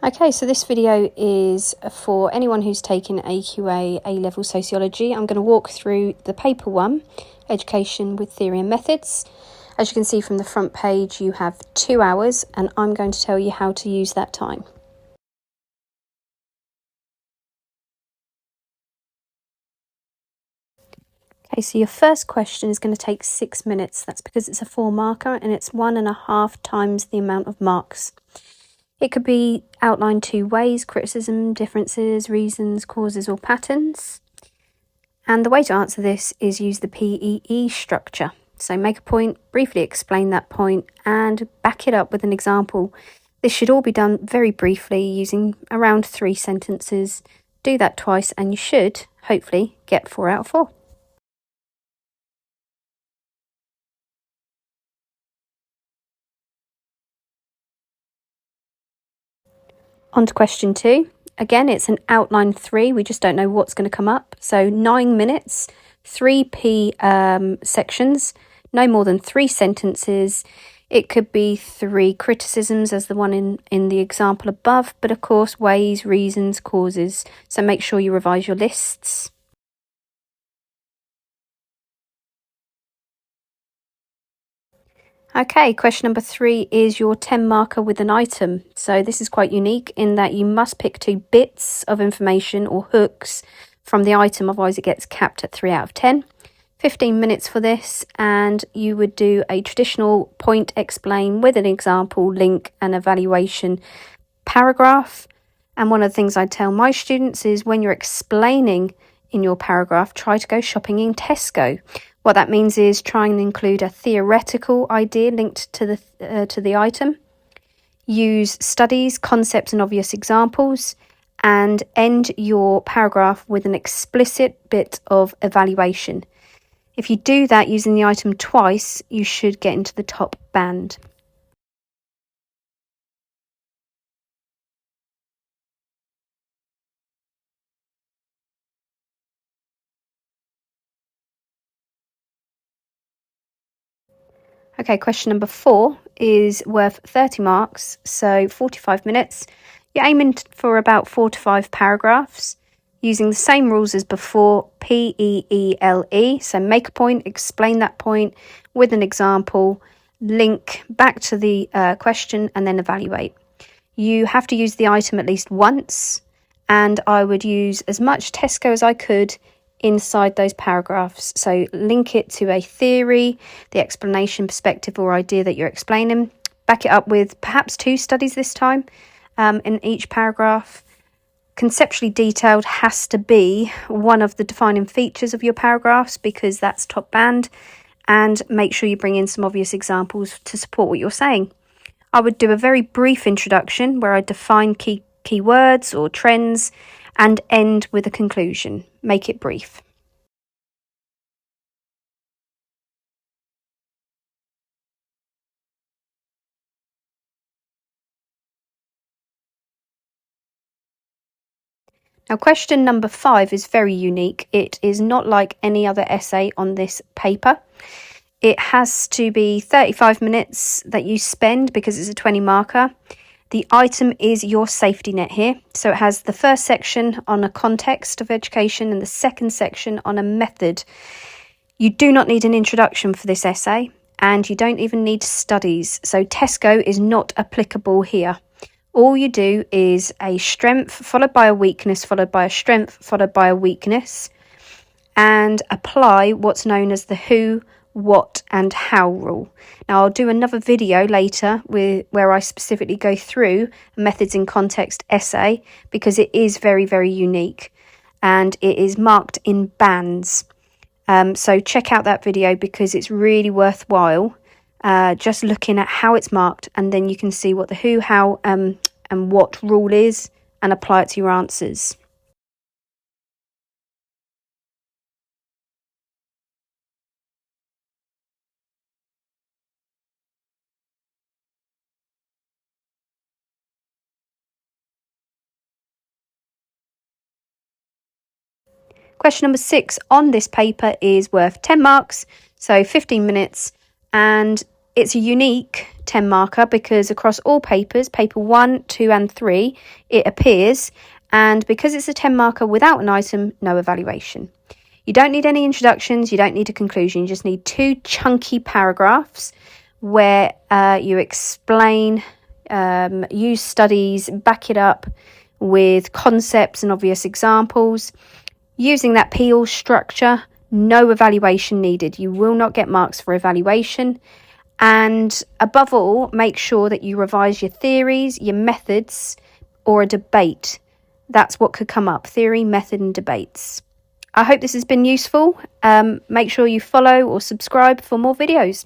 Okay, so this video is for anyone who's taken AQA A-level Sociology. I'm going to walk through the paper 1, Education with Theory and Methods. As you can see from the front page, you have 2 hours, and I'm going to tell you how to use that time. Okay, so your first question is going to take 6 minutes. That's because it's a 4 marker and it's 1.5 times the amount of marks. It could be outlined 2 ways: criticism, differences, reasons, causes, or patterns. And the way to answer this is use the PEE structure. So make a point, briefly explain that point, and back it up with an example. This should all be done very briefly using around 3 sentences. Do that twice and you should, hopefully, get 4 out of 4. On to question 2. Again, it's an outline 3. We just don't know what's going to come up. So 9 minutes, 3 sections, no more than 3 sentences. It could be 3 criticisms as the one in the example above, but of course ways, reasons, causes. So make sure you revise your lists. Okay, question number 3 is your 10 marker with an item. So this is quite unique in that you must pick 2 bits of information or hooks from the item, otherwise it gets capped at 3 out of 10. 15 minutes for this, and you would do a traditional point explain with an example, link, and evaluation paragraph. And one of the things I tell my students is when you're explaining in your paragraph, try to go shopping in Tesco. What that means is try and include a theoretical idea linked to the item. Use studies, concepts, and obvious examples, and end your paragraph with an explicit bit of evaluation. If you do that using the item twice, you should get into the top band. Okay, question number 4 is worth 30 marks, so 45 minutes. You're aiming for about 4 to 5 paragraphs using the same rules as before, PEELE. So make a point, explain that point with an example, link back to the question, and then evaluate. You have to use the item at least once, and I would use as much Tesco as I could inside those paragraphs. So link it to a theory, the explanation, perspective, or idea that you're explaining. Back it up with perhaps 2 studies this time in each paragraph. Conceptually detailed has to be one of the defining features of your paragraphs because that's top band, and make sure you bring in some obvious examples to support what you're saying. I would do a very brief introduction where I define key words or trends and end with a conclusion. Make it brief. Now, question number 5 is very unique. It is not like any other essay on this paper. It has to be 35 minutes that you spend because it's a 20 marker. The item is your safety net here. So it has the first section on a context of education and the second section on a method. You do not need an introduction for this essay, and you don't even need studies. So Tesco is not applicable here. All you do is a strength followed by a weakness, followed by a strength, followed by a weakness, and apply what's known as the who, what, and how rule. Now, I'll do another video later where I specifically go through a methods in context essay because it is very, very unique and it is marked in bands. So check out that video because it's really worthwhile just looking at how it's marked, and then you can see what the who, how, and what rule is and apply it to your answers. Question number 6 on this paper is worth 10 marks, so 15 minutes, and It's a unique 10 marker because across all papers, paper 1, 2 and 3, it appears, and because it's a 10 marker without an item, no evaluation. You don't need any introductions, you don't need a conclusion, you just need 2 chunky paragraphs where you explain, use studies, back it up with concepts and obvious examples. Using that PEAL structure, no evaluation needed. You will not get marks for evaluation. And above all, make sure that you revise your theories, your methods, or a debate. That's what could come up: theory, method, and debates. I hope this has been useful. Make sure you follow or subscribe for more videos.